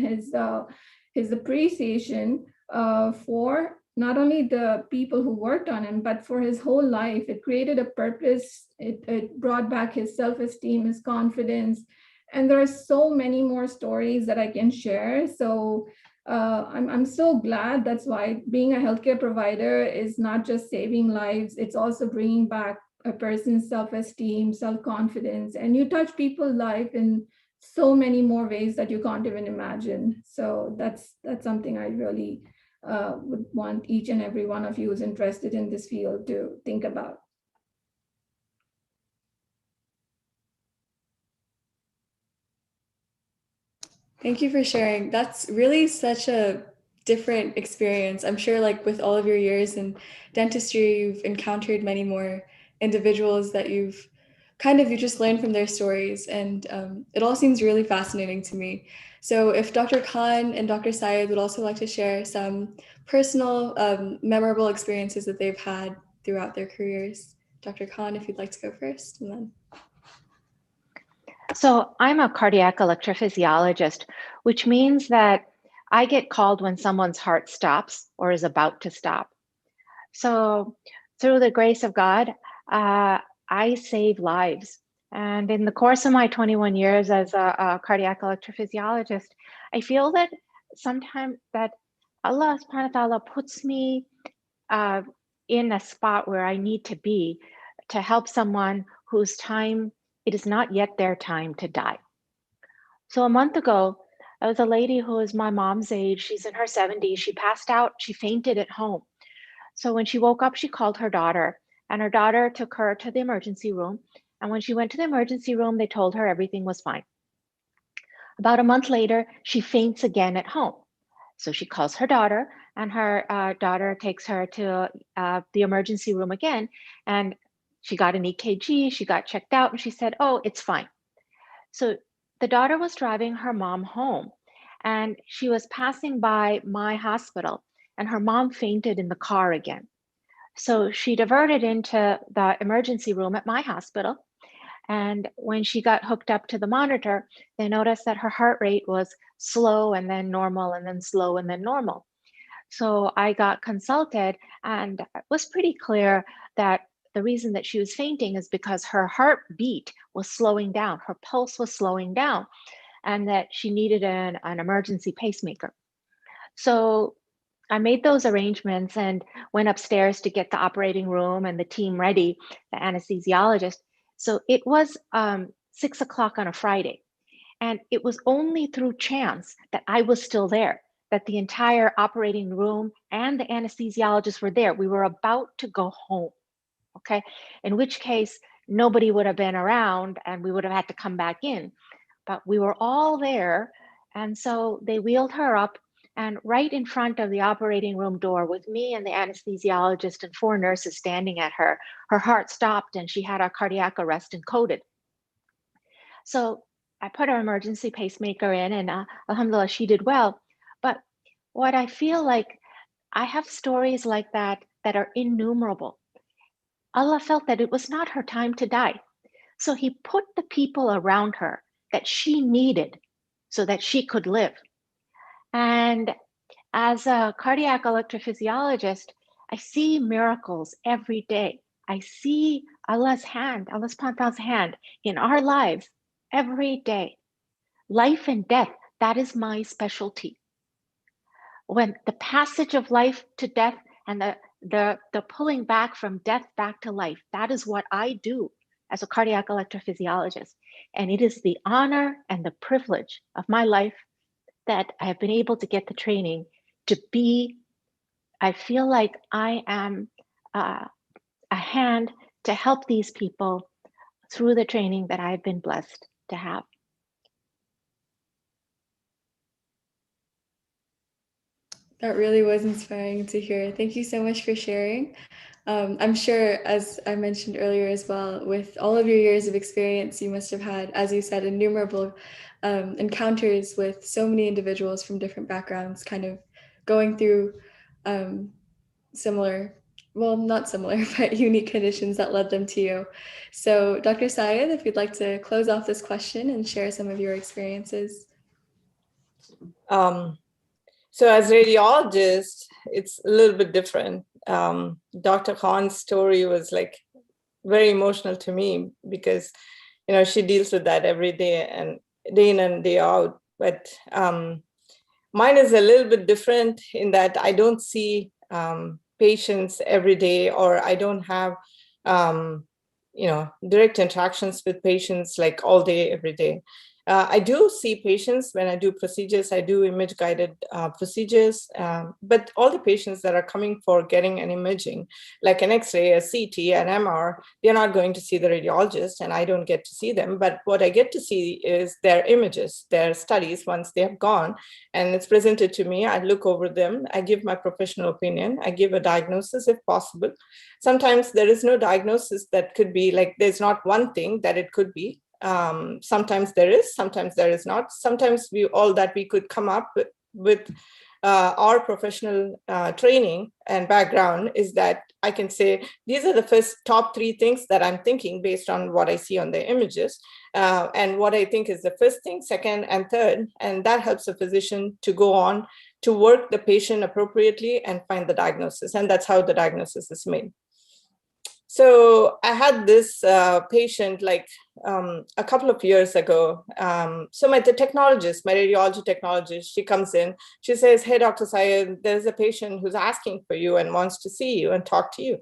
his appreciation for not only the people who worked on him, but for his whole life. It created a purpose. It brought back his self-esteem, his confidence. And there are so many more stories that I can share. So I'm so glad. That's why being a healthcare provider is not just saving lives, it's also bringing back a person's self-esteem, self-confidence, and you touch people's life in so many more ways that you can't even imagine. So that's something I really would want each and every one of you who's interested in this field to think about. Thank you for sharing. That's really such a different experience. I'm sure like with all of your years in dentistry, you've encountered many more individuals that you just learned from their stories, and it all seems really fascinating to me. So if Dr. Khan and Dr. Syed would also like to share some personal memorable experiences that they've had throughout their careers. Dr. Khan, if you'd like to go first, and then. So I'm a cardiac electrophysiologist, which means that I get called when someone's heart stops or is about to stop. So through the grace of God, I save lives. And in the course of my 21 years as a cardiac electrophysiologist, I feel that sometimes that Allah subhanahu wa ta'ala puts me in a spot where I need to be to help someone whose time, it is not yet their time to die. So a month ago, there was a lady who is my mom's age. She's in her 70s. She passed out. She fainted at home. So when she woke up, she called her daughter, and her daughter took her to the emergency room. And when she went to the emergency room, they told her everything was fine. About a month later, she faints again at home. So she calls her daughter, and her daughter takes her to the emergency room again. And she got an EKG, she got checked out, and she said, oh, it's fine. So the daughter was driving her mom home, and she was passing by my hospital, and her mom fainted in the car again. So she diverted into the emergency room at my hospital. And when she got hooked up to the monitor, they noticed that her heart rate was slow and then normal and then slow and then normal. So I got consulted, and it was pretty clear that the reason that she was fainting is because her heartbeat was slowing down, her pulse was slowing down, and that she needed an emergency pacemaker. So I made those arrangements and went upstairs to get the operating room and the team ready, the anesthesiologist. So it was 6 o'clock on a Friday. And it was only through chance that I was still there, that the entire operating room and the anesthesiologist were there. We were about to go home, okay? In which case, nobody would have been around and we would have had to come back in. But we were all there. And so they wheeled her up, and right in front of the operating room door with me and the anesthesiologist and 4 nurses standing at her, her heart stopped and she had a cardiac arrest encoded. So I put her emergency pacemaker in, and alhamdulillah, she did well. But what I feel like, I have stories like that that are innumerable. Allah felt that it was not her time to die. So he put the people around her that she needed so that she could live. And as a cardiac electrophysiologist, I see miracles every day. I see Allah's hand, Allah subhanahu wa ta'ala's hand in our lives every day. Life and death, that is my specialty. When the passage of life to death and the pulling back from death back to life, that is what I do as a cardiac electrophysiologist. And it is the honor and the privilege of my life that I have been able to get the training to be, I feel like I am a hand to help these people through the training that I've been blessed to have. That really was inspiring to hear. Thank you so much for sharing. I'm sure, as I mentioned earlier as well, with all of your years of experience, you must have had, as you said, innumerable encounters with so many individuals from different backgrounds, kind of going through similar, well, not similar, but unique conditions that led them to you. So Dr. Syed, if you'd like to close off this question and share some of your experiences. So as radiologist, it's a little bit different. Dr. Khan's story was like very emotional to me because, you know, she deals with that every day and day in and day out. But mine is a little bit different in that I don't see patients every day, or I don't have, you know, direct interactions with patients like all day, every day. I do see patients when I do procedures. I do image-guided procedures, but all the patients that are coming for getting an imaging, like an X-ray, a CT, an MR, they're not going to see the radiologist, and I don't get to see them. But what I get to see is their images, their studies once they have gone, and it's presented to me. I look over them. I give my professional opinion. I give a diagnosis if possible. Sometimes there is no diagnosis that could be like, there's not one thing that it could be. Sometimes there is, sometimes there is not. Sometimes all that we could come up with our professional training and background is that I can say, these are the first top 3 things that I'm thinking based on what I see on the images and what I think is the first thing, second, and third. And that helps a physician to go on to work the patient appropriately and find the diagnosis. And that's how the diagnosis is made. So I had this patient like a couple of years ago. So my radiology technologist, she comes in, she says, hey, Dr. Syed, there's a patient who's asking for you and wants to see you and talk to you.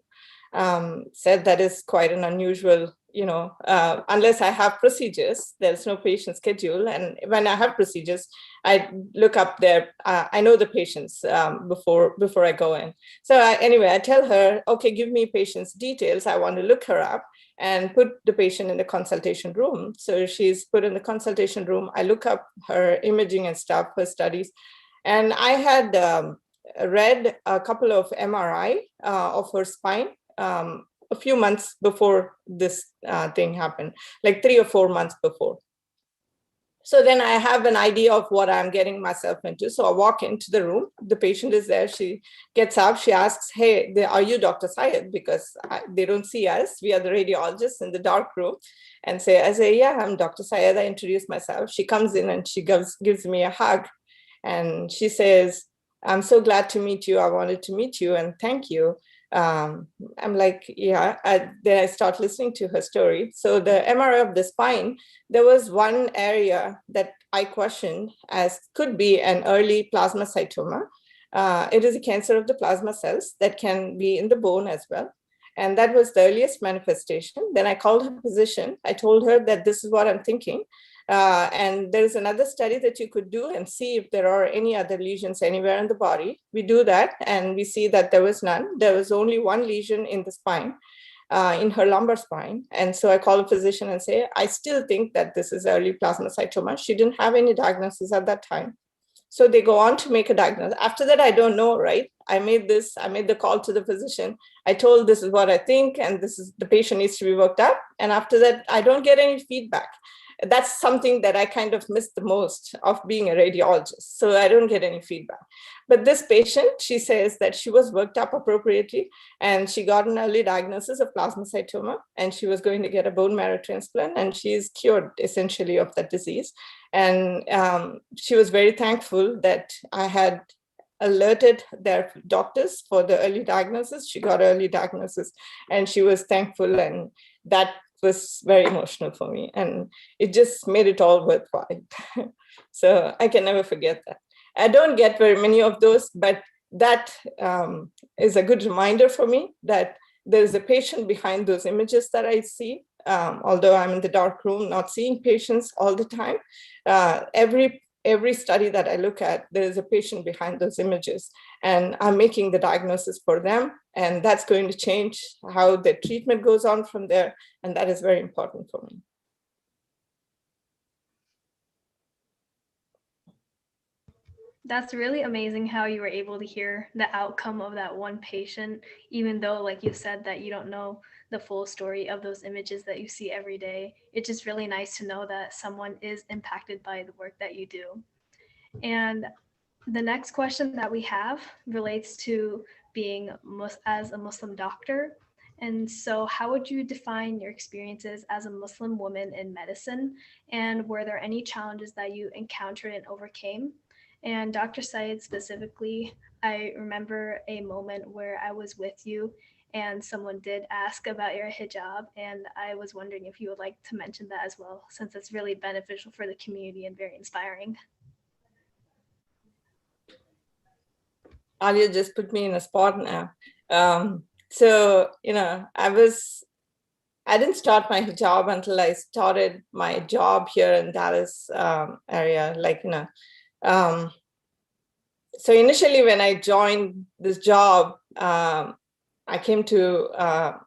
Said that is quite an unusual, you know, unless I have procedures, there's no patient schedule. And when I have procedures, I look up I know the patients before I go in. So anyway, I tell her, okay, give me patient's details. I want to look her up and put the patient in the consultation room. So she's put in the consultation room. I look up her imaging and stuff, her studies. And I had read a couple of MRI of her spine a few months before this thing happened, like 3 or 4 months before. So then I have an idea of what I'm getting myself into. So I walk into the room, the patient is there, she gets up, she asks, hey, are you Dr. Syed? Because they don't see us, we are the radiologists in the dark room. And I say, yeah, I'm Dr. Syed. I introduce myself. She comes in and she gives me a hug. And she says, I'm so glad to meet you. I wanted to meet you and thank you. I'm like, yeah. Then I start listening to her story. So the MRI of the spine, there was one area that I questioned as could be an early plasmacytoma. It is a cancer of the plasma cells that can be in the bone as well. And that was the earliest manifestation. Then I called her physician. I told her that this is what I'm thinking. And there's another study that you could do and see if there are any other lesions anywhere in the body. We do that and we see that there was none. There was only one lesion in the spine, in her lumbar spine. And so I call a physician and say, I still think that this is early plasmacytoma. She didn't have any diagnosis at that time. So they go on to make a diagnosis. After that, I don't know, right? I made the call to the physician. I told this is what I think, and this is the patient needs to be worked up. And after that, I don't get any feedback. That's something that I kind of missed the most of being a radiologist. So I don't get any feedback. But this patient, she says that she was worked up appropriately and she got an early diagnosis of plasmacytoma and she was going to get a bone marrow transplant and she's cured essentially of that disease. And she was very thankful that I had alerted their doctors for the early diagnosis. She got early diagnosis and she was thankful, and that was very emotional for me, and it just made it all worthwhile. So I can never forget that. I don't get very many of those, but that is a good reminder for me that there's a patient behind those images that I see. Although I'm in the dark room, not seeing patients all the time, every study that I look at, there is a patient behind those images, and I'm making the diagnosis for them, and that's going to change how the treatment goes on from there, and that is very important for me. That's really amazing how you were able to hear the outcome of that one patient, even though, like you said, that you don't know the full story of those images that you see every day. It's just really nice to know that someone is impacted by the work that you do. And the next question that we have relates to being as a Muslim doctor. And so how would you define your experiences as a Muslim woman in medicine? And were there any challenges that you encountered and overcame? And Dr. Syed specifically, I remember a moment where I was with you and someone did ask about your hijab, and I was wondering if you would like to mention that as well, since it's really beneficial for the community and very inspiring. Alia just put me in a spot now. So, I didn't start my hijab until I started my job here in Dallas area, so initially when I joined this job, I came to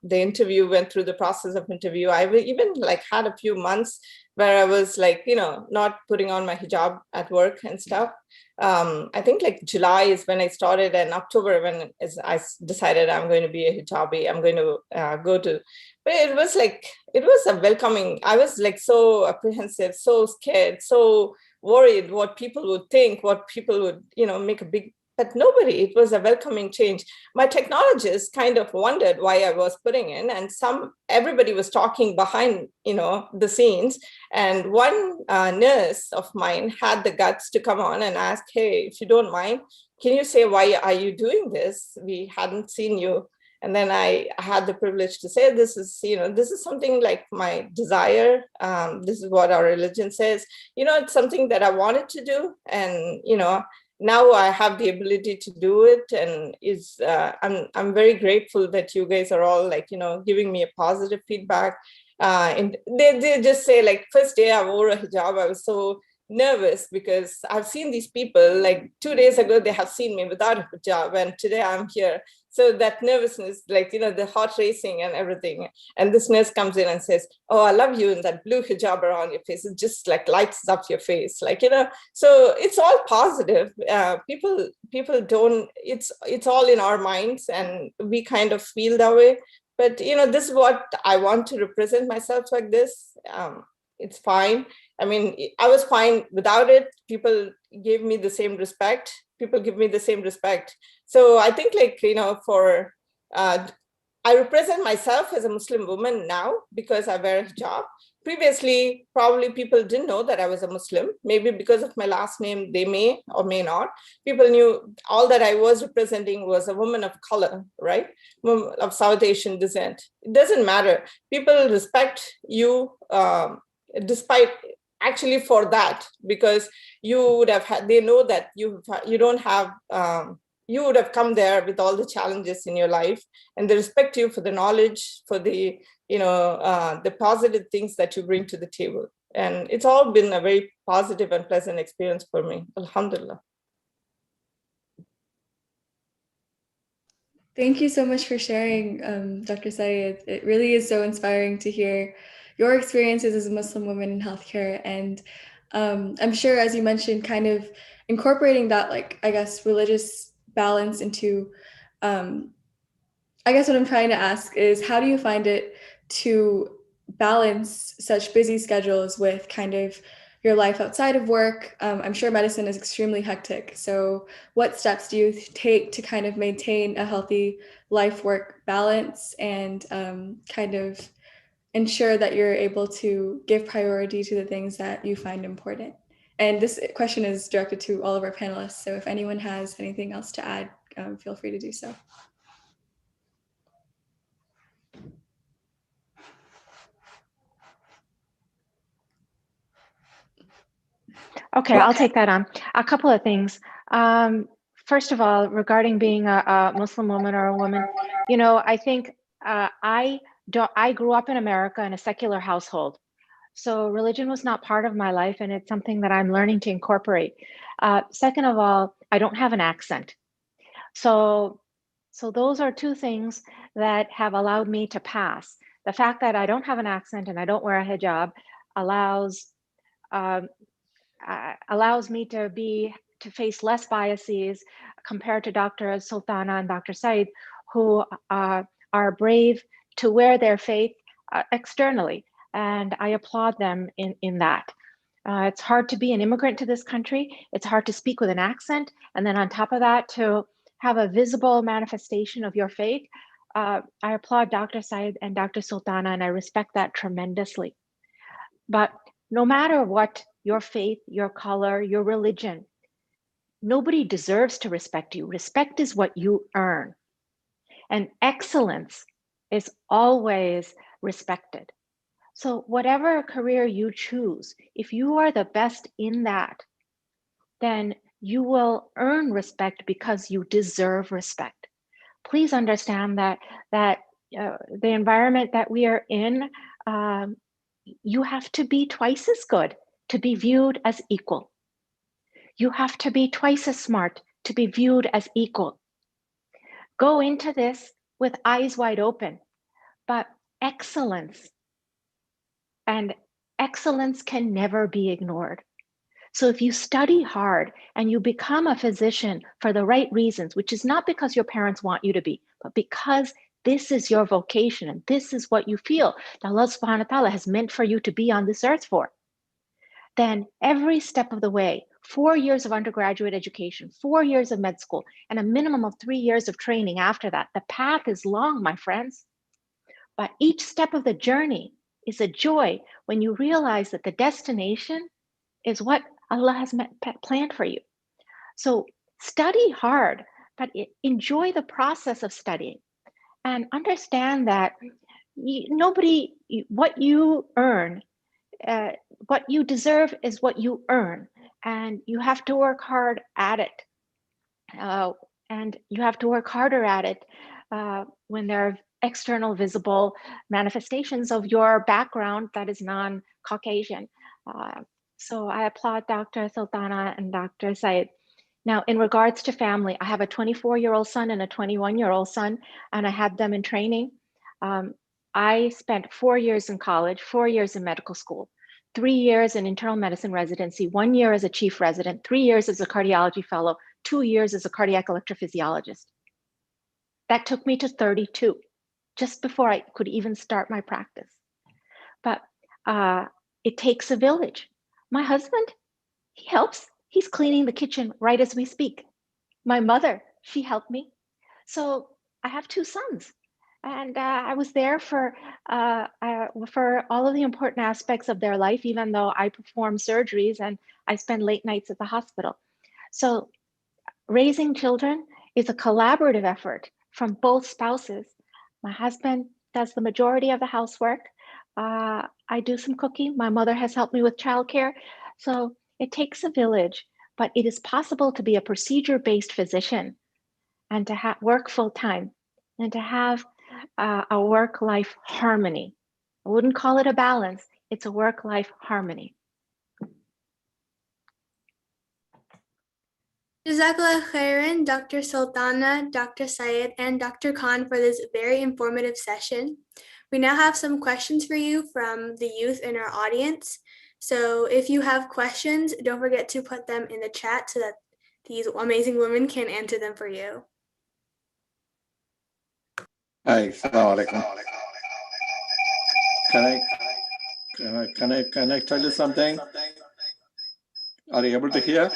the interview, went through the process of interview. I even had a few months where I was not putting on my hijab at work and stuff. I think July is when I started, and October when I decided I'm going to be a hijabi. I'm going to go to, but it was a welcoming. I was so apprehensive, so scared, so worried what people would think, what people would, make a big, but nobody, it was a welcoming change. My technologists kind of wondered why I was putting in, and everybody was talking behind, the scenes. And one nurse of mine had the guts to come on and ask, hey, if you don't mind, can you say, why are you doing this? We hadn't seen you. And then I had the privilege to say, this is something like my desire. This is what our religion says. It's something that I wanted to do. And, now I have the ability to do it. And I'm very grateful that you guys are all giving me a positive feedback. And they just say first day I wore a hijab, I was so nervous because I've seen these people 2 days ago, they have seen me without a hijab, and today I'm here. So that nervousness, like, the heart racing and everything. And this nurse comes in and says, oh, I love you. And that blue hijab around your face, it just like lights up your face. Like, so it's all positive. People don't, it's all in our minds and we kind of feel that way. But, this is what I want to represent myself like this. It's fine. I mean, I was fine without it. People gave me the same respect. People give me the same respect. So I think I represent myself as a Muslim woman now because I wear a hijab. Previously, probably people didn't know that I was a Muslim. Maybe because of my last name, they may or may not. People knew all that I was representing was a woman of color, right? Of South Asian descent. It doesn't matter. People respect you despite actually for that, because you would have had, they know that you don't have, you would have come there with all the challenges in your life, and they respect you for the knowledge, for the, the positive things that you bring to the table. And it's all been a very positive and pleasant experience for me. Alhamdulillah. Thank you so much for sharing, Dr. Syed. It really is so inspiring to hear your experiences as a Muslim woman in healthcare. And I'm sure, as you mentioned, kind of incorporating that, like, I guess, religious balance into, I guess what I'm trying to ask is, how do you find it to balance such busy schedules with kind of your life outside of work? I'm sure medicine is extremely hectic. So what steps do you take to kind of maintain a healthy life-work balance and kind of ensure that you're able to give priority to the things that you find important? And this question is directed to all of our panelists. So if anyone has anything else to add, feel free to do so. Okay, I'll take that on. A couple of things. First of all, regarding being a Muslim woman or a woman, I think I grew up in America in a secular household. So religion was not part of my life, and it's something that I'm learning to incorporate. Second of all, I don't have an accent. So those are two things that have allowed me to pass. The fact that I don't have an accent and I don't wear a hijab allows me to face less biases compared to Dr. Sultana and Dr. Syed, who are brave to wear their faith externally. And I applaud them in that. It's hard to be an immigrant to this country. It's hard to speak with an accent. And then on top of that, to have a visible manifestation of your faith. I applaud Dr. Syed and Dr. Sultana, and I respect that tremendously. But no matter what your faith, your color, your religion, nobody deserves to respect you. Respect is what you earn. And excellence is always respected. So whatever career you choose, if you are the best in that, then you will earn respect because you deserve respect. Please understand that the environment that we are in, you have to be twice as good to be viewed as equal. You have to be twice as smart to be viewed as equal. Go into this with eyes wide open, but excellence can never be ignored. So if you study hard and you become a physician for the right reasons, which is not because your parents want you to be, but because this is your vocation and this is what you feel that Allah subhanahu wa ta'ala has meant for you to be on this earth for, then every step of the way, 4 years of undergraduate education, 4 years of med school, and a minimum of 3 years of training after that. The path is long, my friends, but each step of the journey is a joy when you realize that the destination is what Allah has planned for you. So study hard, but enjoy the process of studying and understand that what you earn, what you deserve is what you earn, and you have to work hard at it. And you have to work harder at it when there are external visible manifestations of your background that is non-Caucasian. So I applaud Dr. Sultana and Dr. Syed. Now, in regards to family, I have a 24-year-old son and a 21-year-old son, and I had them in training. I spent 4 years in college, 4 years in medical school, 3 years in internal medicine residency, 1 year as a chief resident, 3 years as a cardiology fellow, 2 years as a cardiac electrophysiologist. That took me to 32, just before I could even start my practice. But it takes a village. My husband, he helps. He's cleaning the kitchen right as we speak. My mother, she helped me. So I have 2 sons. And I was there for all of the important aspects of their life, even though I perform surgeries and I spend late nights at the hospital. So raising children is a collaborative effort from both spouses. My husband does the majority of the housework. I do some cooking. My mother has helped me with childcare. So it takes a village, but it is possible to be a procedure-based physician and to work full-time and to have a work-life harmony. I wouldn't call it a balance. It's a work-life harmony. Jazakallah khairan, Dr. Sultana, Dr. Syed, and Dr. Khan for this very informative session. We now have some questions for you from the youth in our audience. So if you have questions, don't forget to put them in the chat so that these amazing women can answer them for you. Hi, assalamu alaikum. Can I tell you something? Are you able to hear?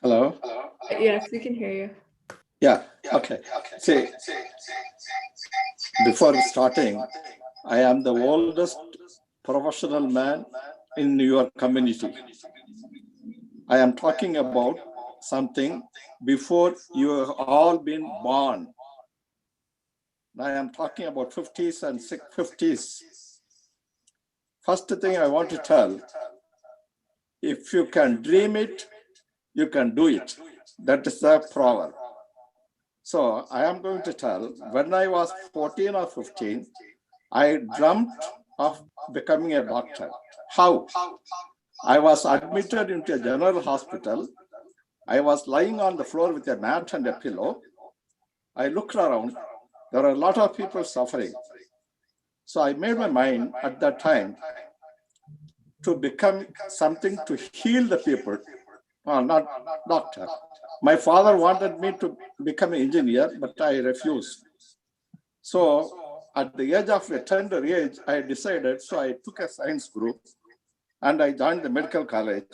Hello? Yes, we can hear you. Yeah, okay. See, before starting, I am the oldest professional man in your community. I am talking about something before you have all been born. I am talking about 50s and 50s. First thing I want to tell, if you can dream it, you can do it. That is the proverb. So I am going to tell, when I was 14 or 15, I dreamt of becoming a doctor. How? I was admitted into a general hospital. I was lying on the floor with a mat and a pillow. I looked around. There are a lot of people suffering. So I made my mind at that time to become something to heal the people. Not doctor. My father wanted me to become an engineer, but I refused. So at the age of a tender age, I decided, so I took a science group and I joined the medical college.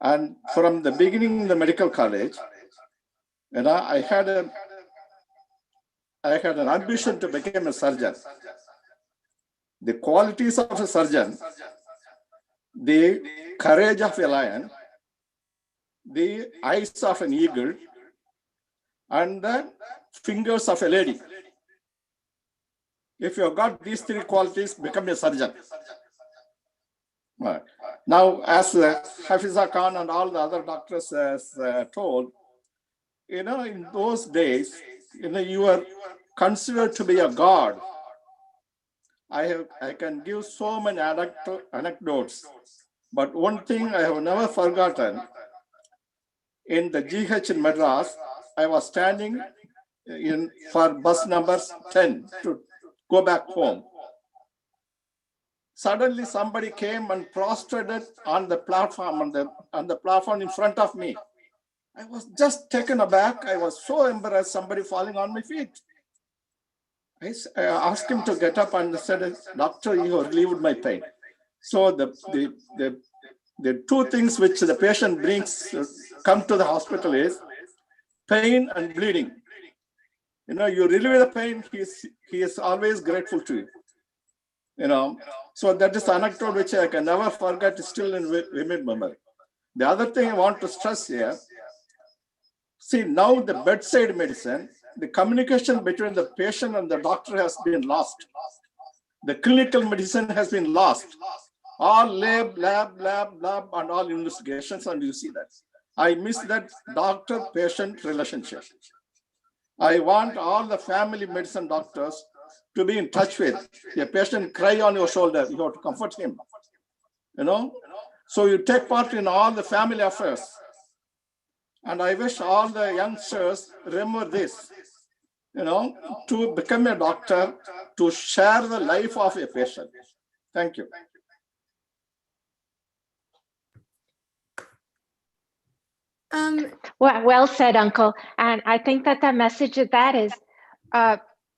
And from the beginning in the medical college, I had an ambition to become a surgeon. The qualities of a surgeon, the courage of a lion, the eyes of an eagle, and the fingers of a lady. If you have got these 3 qualities, become a surgeon. Right. Now, as Hafiza Khan and all the other doctors has told, in those days, you are considered to be a god. I can give so many anecdotes, but one thing I have never forgotten, in the GH in Madras, I was standing for bus number 10 to go back home. Suddenly somebody came and prostrated on the platform, on the platform in front of me. I was just taken aback. I was so embarrassed, somebody falling on my feet. I asked him to get up and said, "Doctor, you have relieved my pain." So the 2 things which the patient brings come to the hospital is pain and bleeding. You relieve the pain, he is always grateful to you. So that is an anecdote which I can never forget, still in vivid memory. The other thing I want to stress here, see, now the bedside medicine, the communication between the patient and the doctor has been lost. The clinical medicine has been lost. All lab, and all investigations, and you see that. I miss that doctor-patient relationship. I want all the family medicine doctors to be in touch with. A patient cry on your shoulder, you have to comfort him. you know. So you take part in all the family affairs. And I wish all the youngsters remember this, you know, to become a doctor, to share the life of a patient. Thank you. Well said, Uncle. And I think that the message of that is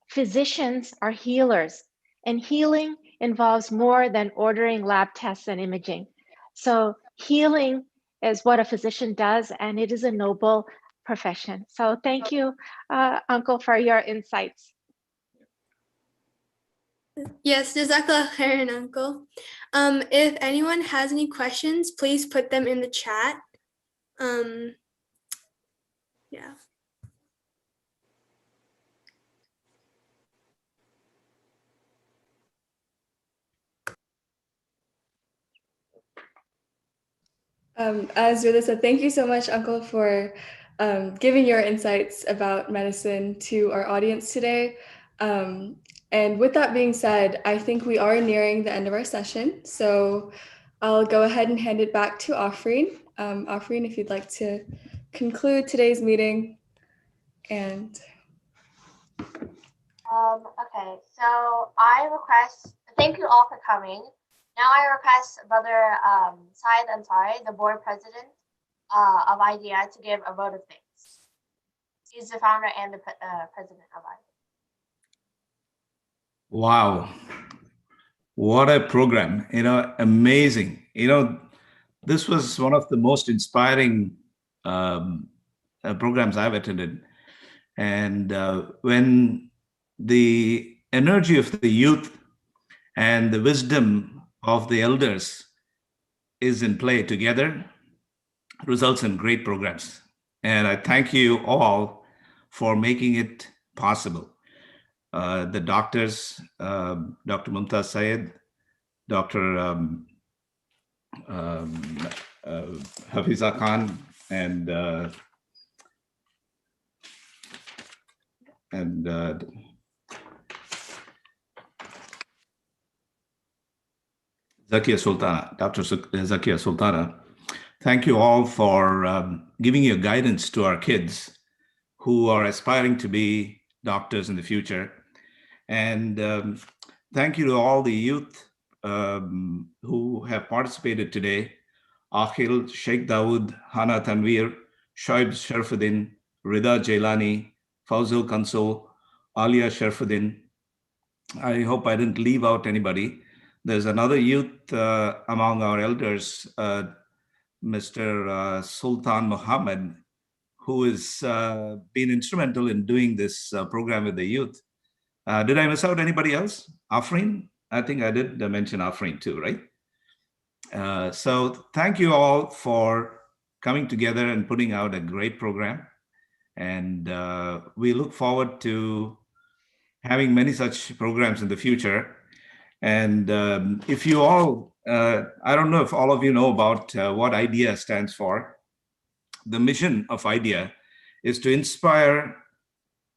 physicians are healers, and healing involves more than ordering lab tests and imaging. So healing is what a physician does, and it is a noble profession. So thank you, Uncle, for your insights. Yes, Jazakallah khairan, Uncle. If anyone has any questions, please put them in the chat. Yeah. As Rida said, thank you so much, Uncle, for giving your insights about medicine to our audience today. And with that being said, I think we are nearing the end of our session. So I'll go ahead and hand it back to Afreen. Afreen, if you'd like to conclude today's meeting. And Okay, so I request, thank you all for coming. Now I request Brother Syed Ansari, the board president of IDEA, to give a vote of thanks. He's the founder and the president of IDEA. Wow. What a program, you know, amazing. You know, this was one of the most inspiring programs I've attended. And when the energy of the youth and the wisdom of the elders is in play together, results in great programs. And I thank you all for making it possible. The doctors, Dr. Mumtaz Syed, Dr. Hafiza Khan, and Zakia Sultana, Dr. Zakia Sultana. Thank you all for giving your guidance to our kids who are aspiring to be doctors in the future. And thank you to all the youth who have participated today. Akhil, Sheikh Dawood, Hana Tanvir, Shoaib Sharfuddin, Rida Jailani, Fawzul Kansol, Alia Sharfuddin. I hope I didn't leave out anybody. There's another youth among our elders, Mr. Sultan Muhammad, who has been instrumental in doing this program with the youth. Did I miss out anybody else? Afreen? I think I did mention Afreen too, right? So thank you all for coming together and putting out a great program. And we look forward to having many such programs in the future. And if you all, I don't know if all of you know about what IDEA stands for. The mission of IDEA is to inspire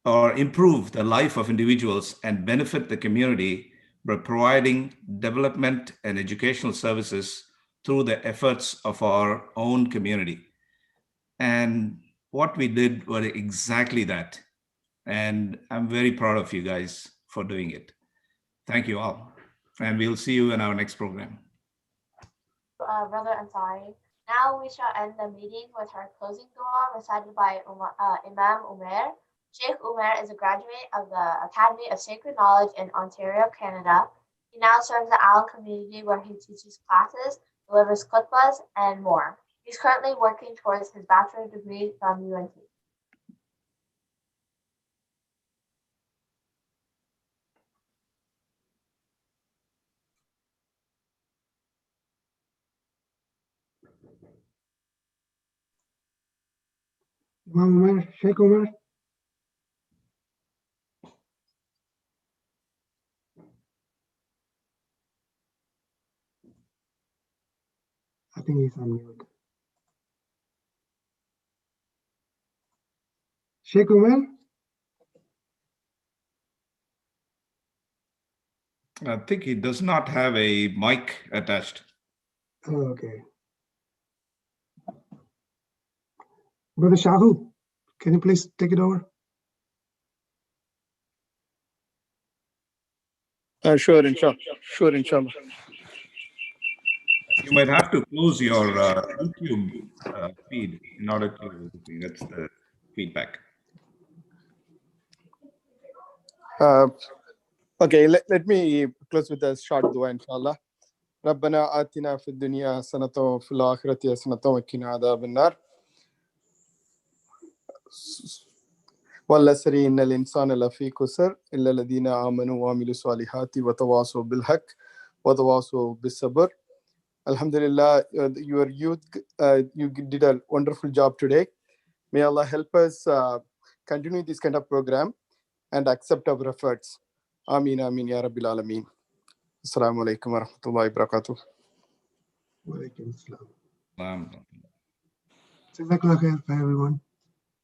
or improve the life of individuals and benefit the community by providing development and educational services through the efforts of our own community. And what we did was exactly that. And I'm very proud of you guys for doing it. Thank you all. And we'll see you in our next program. Brother Ansari, now we shall end the meeting with our closing dua recited by Imam Umair. Sheikh Umair is a graduate of the Academy of Sacred Knowledge in Ontario, Canada. He now serves the Allen community where he teaches classes, delivers khutbahs, and more. He's currently working towards his bachelor's degree from UNT. Imam Umar, Sheikh Umar. I think he's on mute. Sheikh Umar? I think he does not have a mic attached. Okay. Brother Shahu, can you please take it over? Sure, inshallah. You might have to close your YouTube feed in order to. That's the feedback. Okay, let me close with a short dua, inshallah. ربنا آتنا في الدنيا حسنة وفي الآخرة حسنة وقنا عذاب النار. والعصر إن الإنسان لفي خسر إلا الذين آمنوا وعملوا الصالحات وتواصوا بالحق وتواصوا بالصبر. Alhamdulillah, your youth, you did a wonderful job today. May Allah help us continue this kind of program and accept our efforts. Ameen, Ameen, Ya Rabbil Alameen. Assalamu alaikum wa rahmatullahi wa barakatuh. Wa alaikum assalam. Jazakallah khair for everyone.